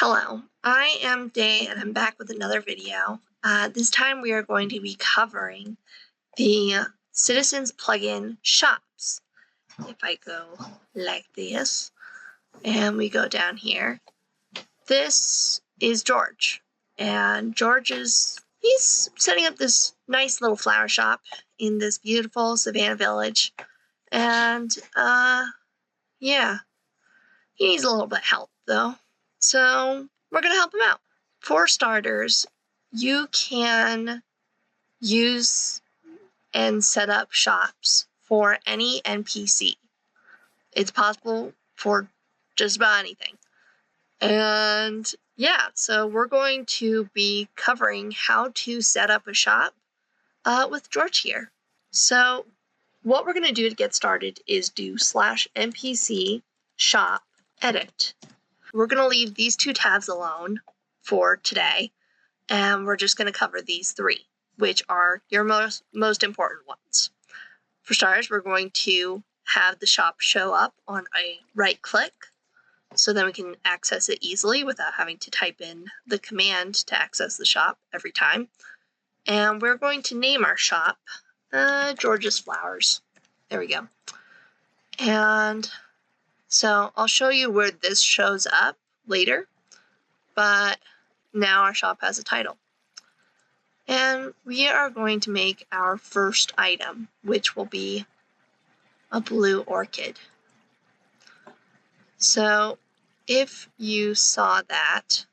Hello, I am Day and I'm back with another video. This time we are going to be covering the Citizens plugin shops. If I go like this and we go down here, this is George. And he's setting up this nice little flower shop in this beautiful Savannah village. And yeah, he needs a little bit of help though. So we're going to help him out. For starters, you can use and set up shops for any NPC. It's possible for just about anything. And yeah, so we're going to be covering how to set up a shop with George here. So what we're going to do to get started is do /NPC shop edit. We're going to leave these two tabs alone for today, and we're just going to cover these three, which are your most important ones. For starters, we're going to have the shop show up on a right click, so then we can access it easily without having to type in the command to access the shop every time. And we're going to name our shop George's Flowers. There we go. And so I'll show you where this shows up later, but now our shop has a title. And we are going to make our first item, which will be a blue orchid. So if you saw that,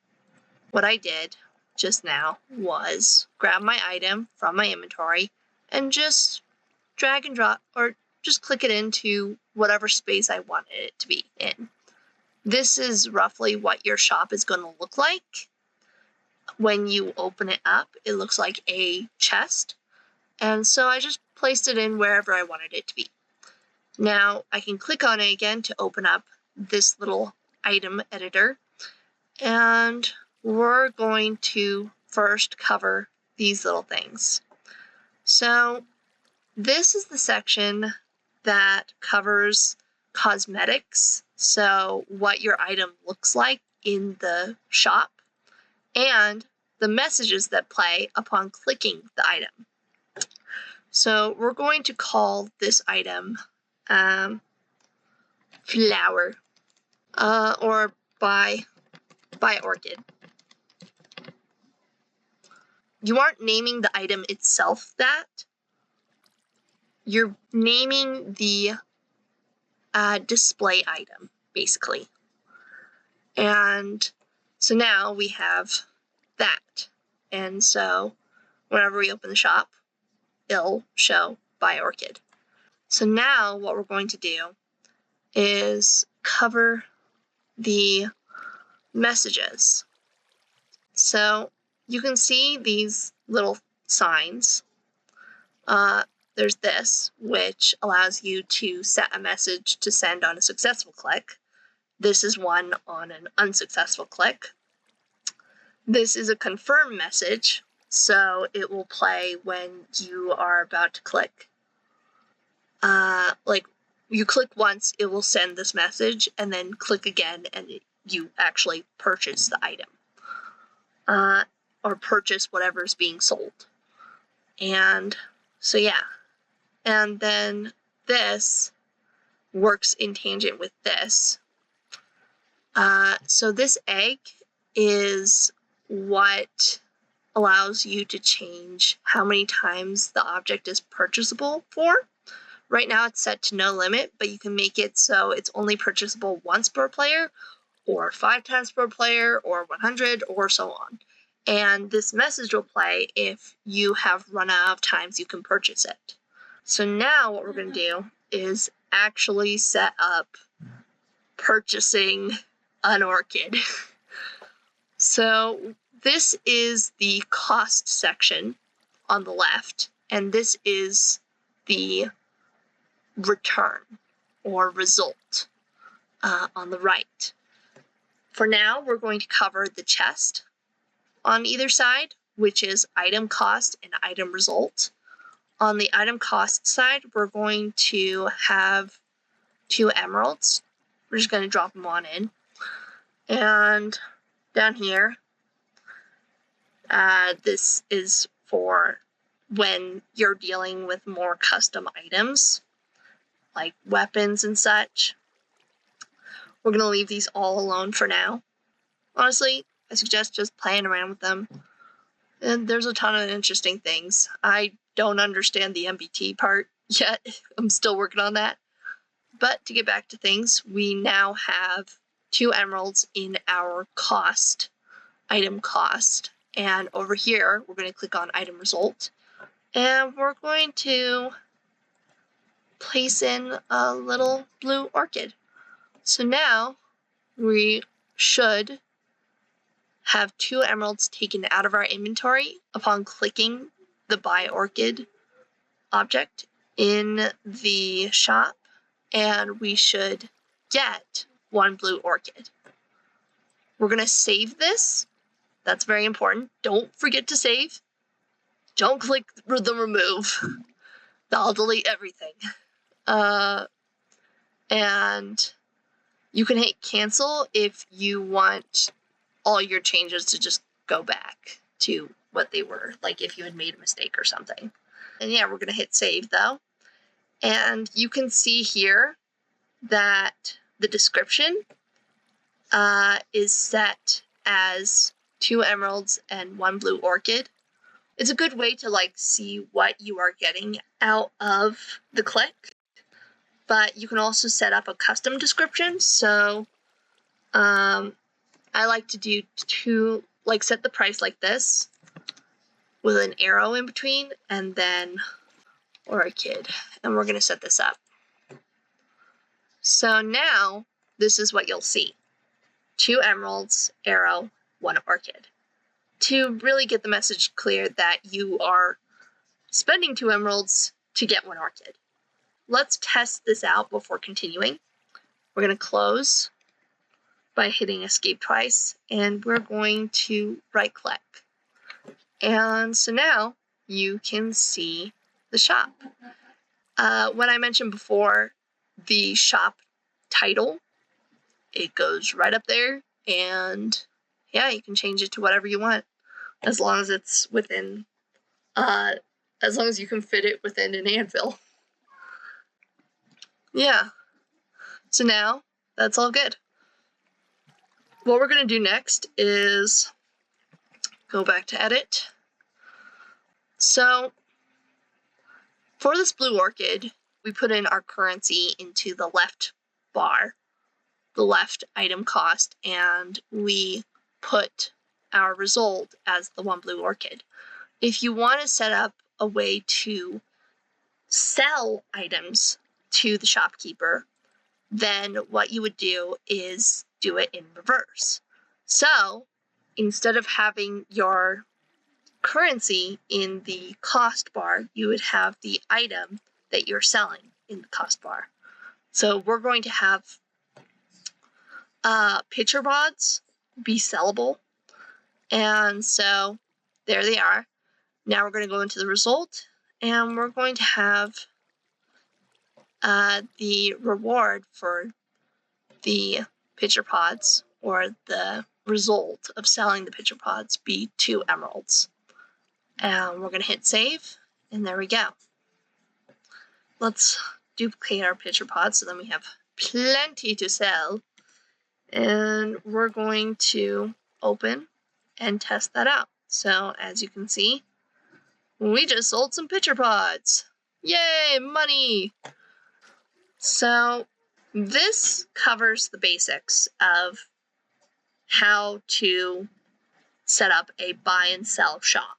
what I did just now was grab my item from my inventory and just drag and drop, or just click it into whatever space I wanted it to be in. This is roughly what your shop is going to look like. When you open it up, it looks like a chest. And so I just placed it in wherever I wanted it to be. Now I can click on it again to open up this little item editor. And we're going to first cover these little things. So this is the section that covers cosmetics, so what your item looks like in the shop, and the messages that play upon clicking the item. So we're going to call this item flower, or buy orchid. You aren't naming the item itself that. You're naming the display item, basically. And so now we have that. And so whenever we open the shop, it'll show buy orchid. So now what we're going to do is cover the messages. So you can see these little signs. There's this, which allows you to set a message to send on a successful click. This is one on an unsuccessful click. This is a confirm message, so it will play when you are about to click. Like you click once, it will send this message, and then click again, and you actually purchase the item. Or purchase whatever is being sold. And so yeah. And then this works in tangent with this. So this egg is what allows you to change how many times the object is purchasable for. Right now it's set to no limit, but you can make it so it's only purchasable once per player, or 5 times per player, or 100, or so on. And this message will play if you have run out of times you can purchase it. So now what we're going to do is actually set up purchasing an orchid. So this is the cost section on the left, and this is the return or result on the right. For now, we're going to cover the chest on either side, which is item cost and item result. On the item cost side, we're going to have 2 emeralds. We're just going to drop them on in. And down here, this is for when you're dealing with more custom items, like weapons and such. We're going to leave these all alone for now. Honestly, I suggest just playing around with them. And there's a ton of interesting things. I don't understand the MBT part yet. I'm still working on that. But to get back to things, we now have 2 emeralds in our cost, item cost. And over here, we're going to click on item result. And we're going to place in a little blue orchid. So now we should have 2 emeralds taken out of our inventory upon clicking the buy orchid object in the shop, and we should get 1 blue orchid. We're going to save this. That's very important. Don't forget to save. Don't click the remove. That'll delete everything. And you can hit cancel if you want all your changes to just go back to what they were, like if you had made a mistake or something. And yeah, we're going to hit save though. And you can see here that the description is set as 2 emeralds and 1 blue orchid. It's a good way to like see what you are getting out of the click. But you can also set up a custom description. So I like to do 2, like set the price like this with an arrow in between and then orchid. And we're going to set this up. So now this is what you'll see. 2 emeralds, arrow, 1 orchid. To really get the message clear that you are spending 2 emeralds to get 1 orchid. Let's test this out before continuing. We're going to close by hitting escape twice, and we're going to right click. And so now you can see the shop. When I mentioned before, the shop title, it goes right up there, and yeah, you can change it to whatever you want, as long as it's within, as long as you can fit it within an anvil. Yeah, so now that's all good. What we're going to do next is go back to edit. So for this blue orchid, we put in our currency into the left bar, the left item cost, and we put our result as the 1 blue orchid. If you want to set up a way to sell items to the shopkeeper, then what you would do is do it in reverse. So instead of having your currency in the cost bar, you would have the item that you're selling in the cost bar. So we're going to have picture pods be sellable. And so there they are. Now we're going to go into the result, and we're going to have the reward for the picture pods, or the result of selling the picture pods, be 2 emeralds. And we're going to hit save, and there we go. Let's duplicate our picture pods so then we have plenty to sell. And we're going to open and test that out. So as you can see, we just sold some picture pods. Yay, money! So this covers the basics of how to set up a buy and sell shop.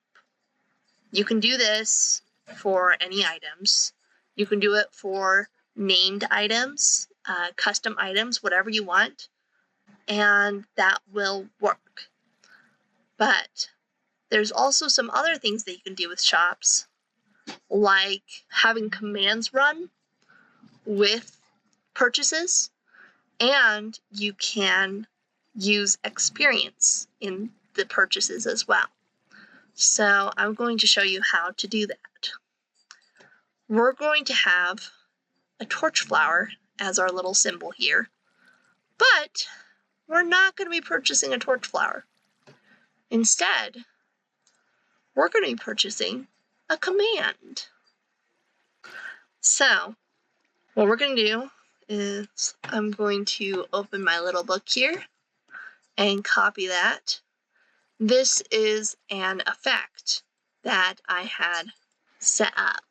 You can do this for any items. You can do it for named items, custom items, whatever you want, and that will work. But there's also some other things that you can do with shops, like having commands run with purchases, and you can use experience in the purchases as well. So I'm going to show you how to do that. We're going to have a torch flower as our little symbol here, but we're not going to be purchasing a torch flower. Instead, we're going to be purchasing a command. So what we're going to do is I'm going to open my little book here and copy that. This is an effect that I had set up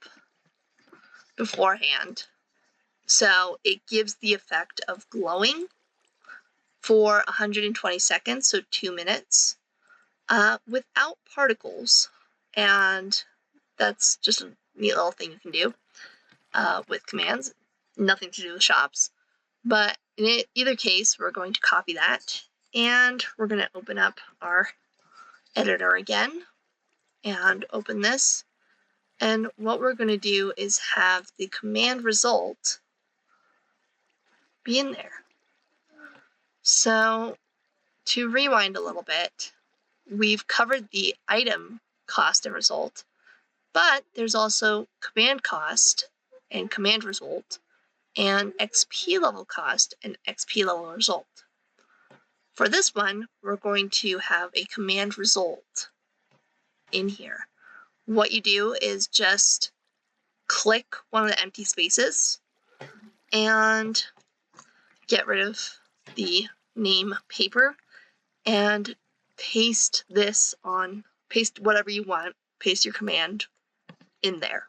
beforehand. So it gives the effect of glowing for 120 seconds, so 2 minutes, without particles. And that's just a neat little thing you can do with commands. Nothing to do with shops. But in either case, we're going to copy that, and we're going to open up our editor again and open this. And what we're going to do is have the command result be in there. So to rewind a little bit, we've covered the item cost and result, but there's also command cost and command result, and XP level cost and XP level result. For this one, we're going to have a command result in here. What you do is just click one of the empty spaces and get rid of the name paper and paste this on, paste whatever you want, paste your command in there.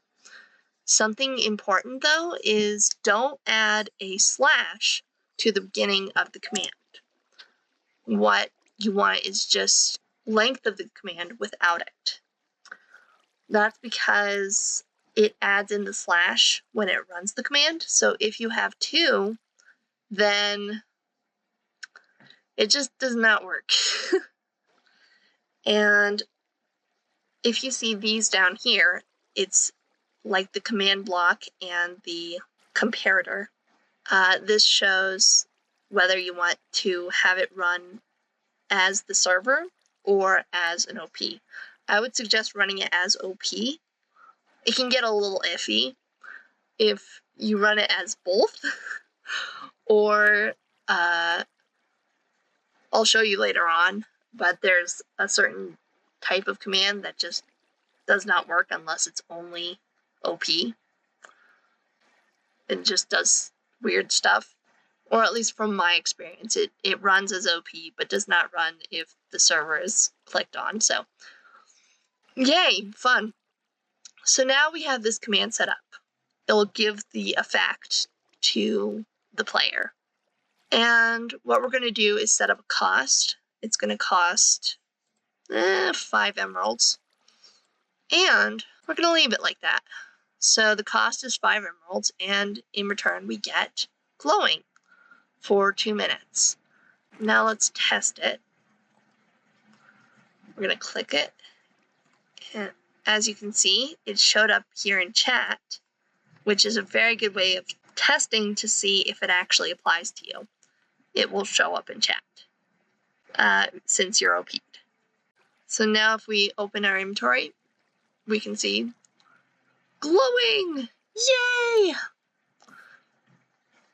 Something important though is don't add a slash to the beginning of the command. What you want is just length of the command without it. That's because it adds in the slash when it runs the command. So if you have 2, then it just does not work. And if you see these down here, it's like the command block and the comparator. This shows whether you want to have it run as the server or as an OP. I would suggest running it as OP. It can get a little iffy if you run it as both, or I'll show you later on, but there's a certain type of command that just does not work unless it's only OP. It just does weird stuff, or at least from my experience, it runs as OP but does not run if the server is clicked on. So yay, fun. So now we have this command set up. It'll give the effect to the player. And what we're going to do is set up a cost. It's going to cost 5 emeralds. And we're going to leave it like that. So the cost is 5 emeralds, and in return we get glowing for 2 minutes. Now let's test it. We're going to click it. And as you can see, it showed up here in chat, which is a very good way of testing to see if it actually applies to you. It will show up in chat since you're OP'd. So now if we open our inventory, we can see glowing! Yay!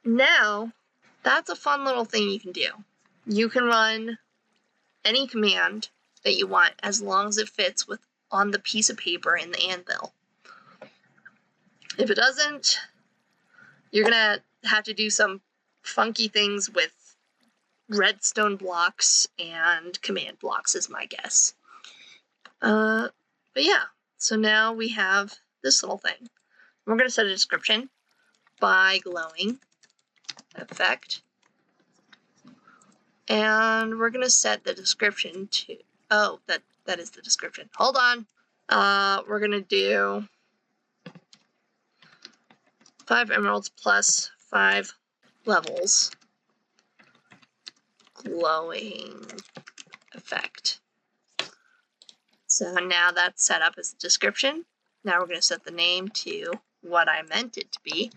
Now, that's a fun little thing you can do. You can run any command that you want as long as it fits with on the piece of paper in the anvil. If it doesn't, you're gonna have to do some funky things with redstone blocks and command blocks is my guess. But yeah, so now we have this little thing. We're gonna set a description by glowing effect. And we're gonna set the description to, oh, that is the description. Hold on. We're gonna do 5 emeralds plus 5 levels. Glowing effect. So now that's set up as the description. Now we're going to set the name to what I meant it to be,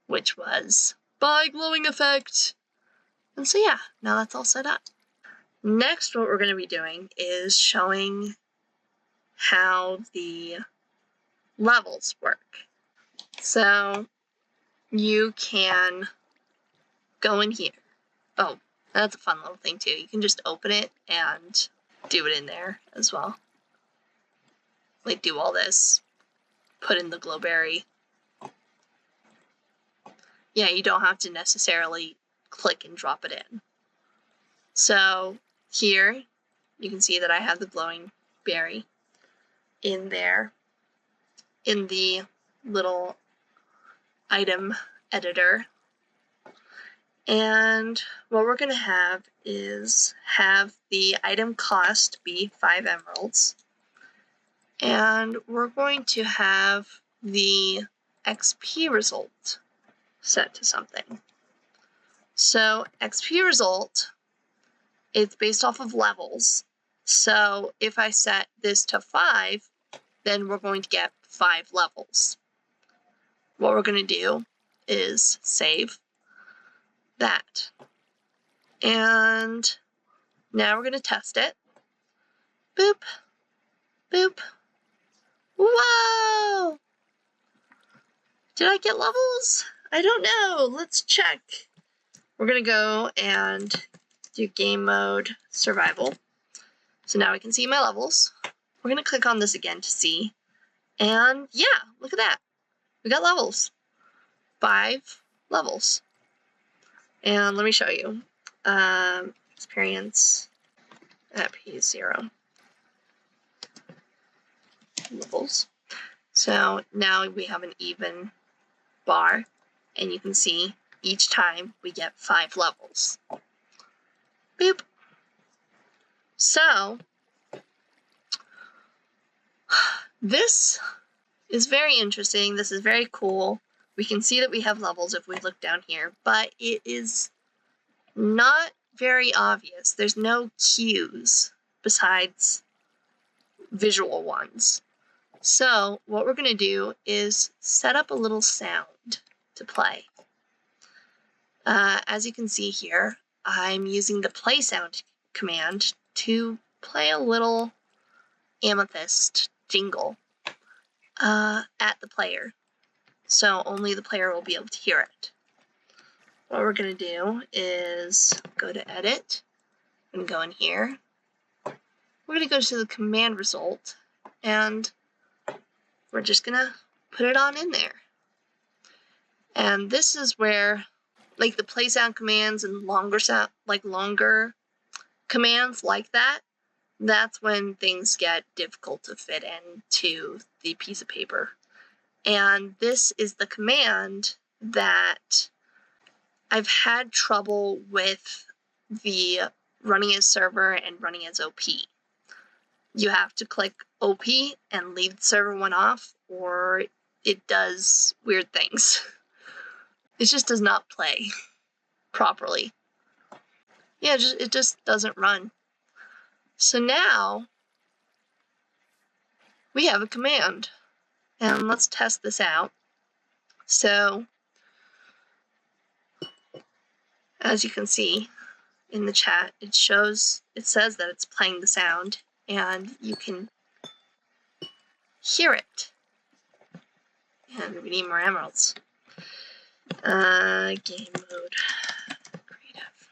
which was by glowing effect. And so yeah, now that's all set up. Next, what we're going to be doing is showing how the levels work. So you can go in here. Oh, That's a fun little thing too. You can just open it and do it in there as well. Like do all this, put in the glowberry. Yeah, you don't have to necessarily click and drop it in. So here you can see that I have the glowing berry in there in the little item editor. And what we're going to have is have the item cost be 5 emeralds. And we're going to have the XP result set to something. So XP result is based off of levels. So if I set this to 5, then we're going to get 5 levels. What we're going to do is save that. And now we're going to test it. Boop, boop. Whoa! Did I get levels? I don't know. Let's check. We're going to go and do game mode survival. So now we can see my levels. We're going to click on this again to see. And yeah, look at that. We got levels. 5 levels. And let me show you. Experience at P0. Levels. So now we have an even bar, and you can see each time we get 5 levels. Boop. So this is very interesting. This is very cool. We can see that we have levels if we look down here, but it is not very obvious. There's no cues besides visual ones. So what we're going to do is set up a little sound to play. As you can see here, I'm using the play sound command to play a little amethyst jingle at the player. So only the player will be able to hear it. What we're going to do is go to edit and go in here. We're going to go to the command result, and we're just going to put it on in there. And this is where, like the play sound commands and longer commands like that, that's when things get difficult to fit into the piece of paper. And this is the command that I've had trouble with the running as server and running as OP. You have to click OP and leave the server one off, or it does weird things. It just does not play properly. Yeah, it just doesn't run. So now we have a command, and let's test this out. So as you can see in the chat, it says that it's playing the sound, and you can hear it. And we need more emeralds. Game mode creative.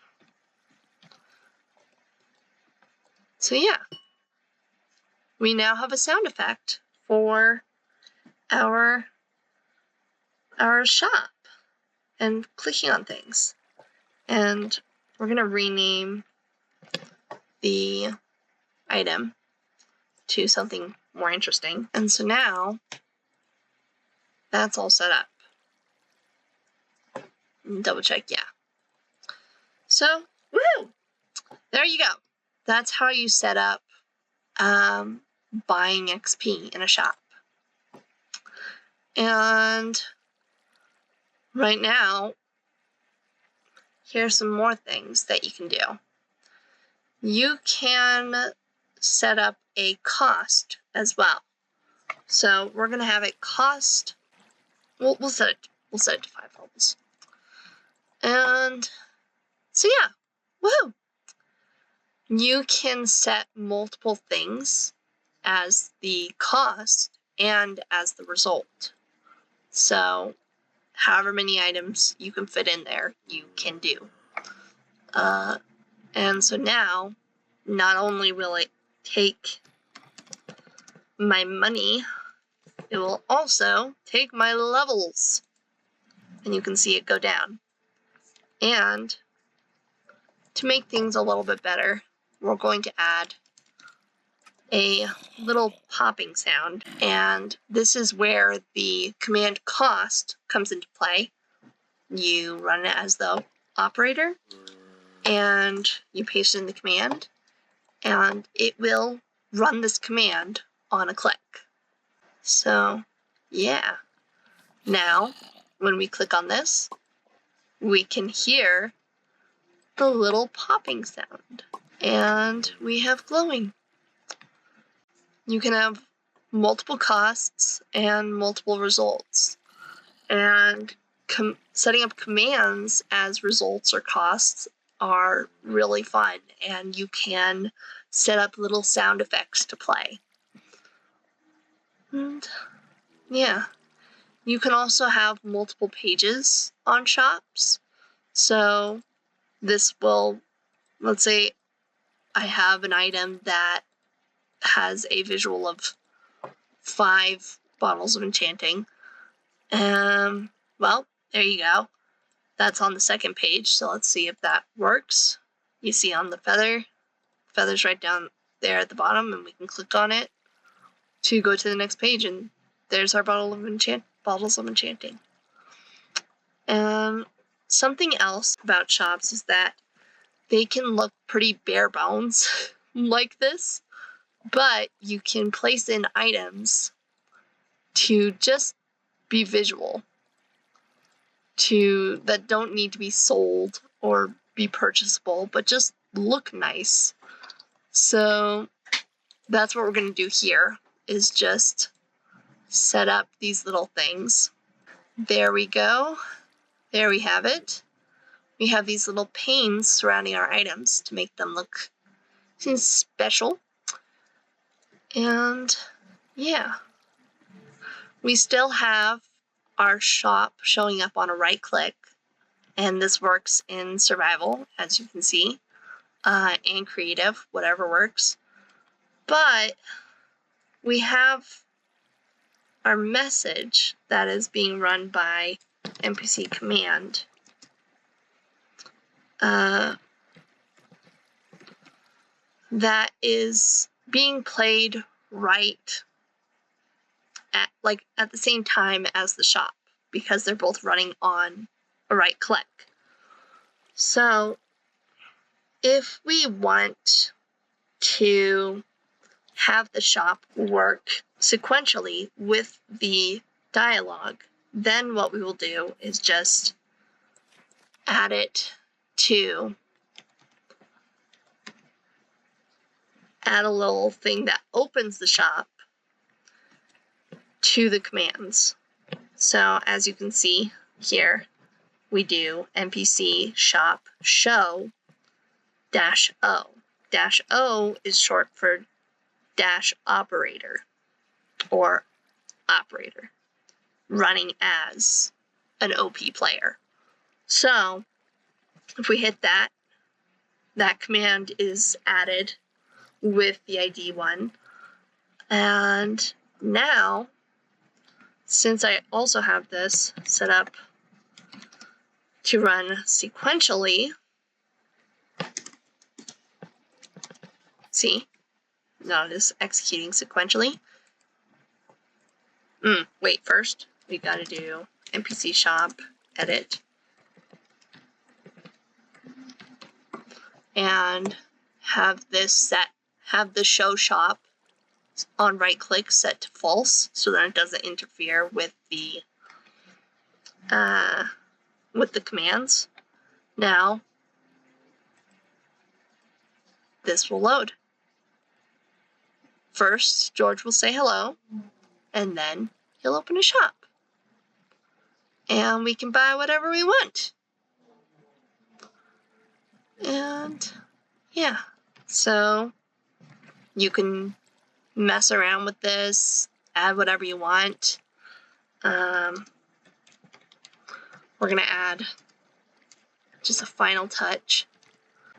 So yeah, we now have a sound effect for our shop and clicking on things. And we're going to rename the item to something more interesting. And so now that's all set up. Double check, yeah. So, woohoo! There you go. That's how you set up buying XP in a shop. And right now, here's some more things that you can do. You can set up a cost as well. So we're going to have it cost. We'll set it to 5 levels. And so yeah, woohoo! You can set multiple things as the cost and as the result. So however many items you can fit in there, you can do. And so now, not only will it take my money, it will also take my levels. And you can see it go down. And to make things a little bit better, we're going to add a little popping sound. And this is where the command cost comes into play. You run it as the operator, and you paste in the command, and it will run this command on a click. So, yeah. Now, when we click on this, we can hear the little popping sound. And we have glowing. You can have multiple costs and multiple results. And setting up commands as results or costs are really fun. And you can set up little sound effects to play. And yeah. You can also have multiple pages on shops. So this will, let's say I have an item that has a visual of 5 bottles of enchanting. Well, there you go. That's on the second page, so let's see if that works. You see on the feather's right down there at the bottom, and we can click on it to go to the next page, and there's our bottles of enchanting. Something else about shops is that they can look pretty bare bones like this, but you can place in items to just be visual, that don't need to be sold or be purchasable, but just look nice. So that's what we're going to do here, is just set up these little things. There we go. There we have it. We have these little panes surrounding our items to make them look special. And yeah, we still have our shop showing up on a right click, and this works in survival, as you can see, and creative, whatever works. But we have our message that is being run by NPC command. That is being played right at the same time as the shop, because they're both running on a right click. So if we want to have the shop work sequentially with the dialogue, then what we will do is just add a little thing that opens the shop to the commands. So as you can see here, we do NPC shop show -O. -O is short for dash operator, or operator, running as an OP player. So if we hit that, that command is added with the ID 1. And now, since I also have this set up to run sequentially, see, now it is executing sequentially. Wait, first we gotta do NPC shop edit and have the show shop on right click set to false, so that it doesn't interfere with the commands. Now this will load. First, George will say hello, and then he'll open a shop. And we can buy whatever we want. And yeah, so you can mess around with this, add whatever you want. We're gonna add just a final touch.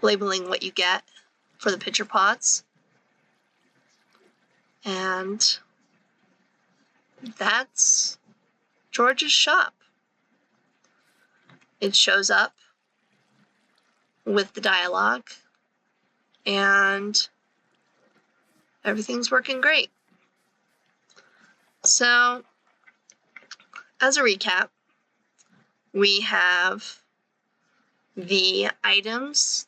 labeling what you get for the pitcher pots. And that's George's shop. It shows up with the dialogue, and everything's working great. So, as a recap, we have the items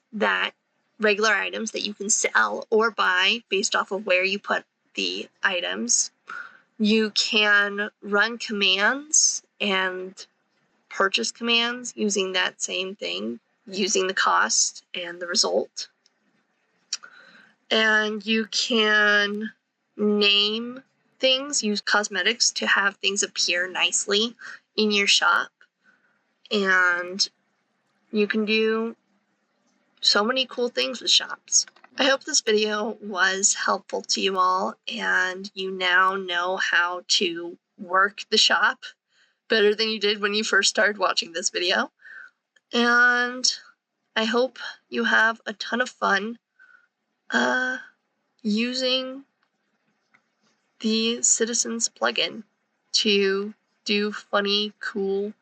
regular items that you can sell or buy based off of where you put the items. You can run commands and purchase commands using that same thing, using the cost and the result. And you can name things, use cosmetics to have things appear nicely in your shop. And you can do so many cool things with shops. I hope this video was helpful to you all, and you now know how to work the shop better than you did when you first started watching this video. And I hope you have a ton of fun using the Citizens plugin to do funny, cool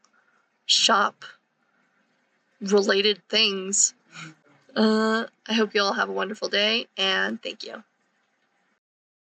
shop related things. I hope you all have a wonderful day, and thank you.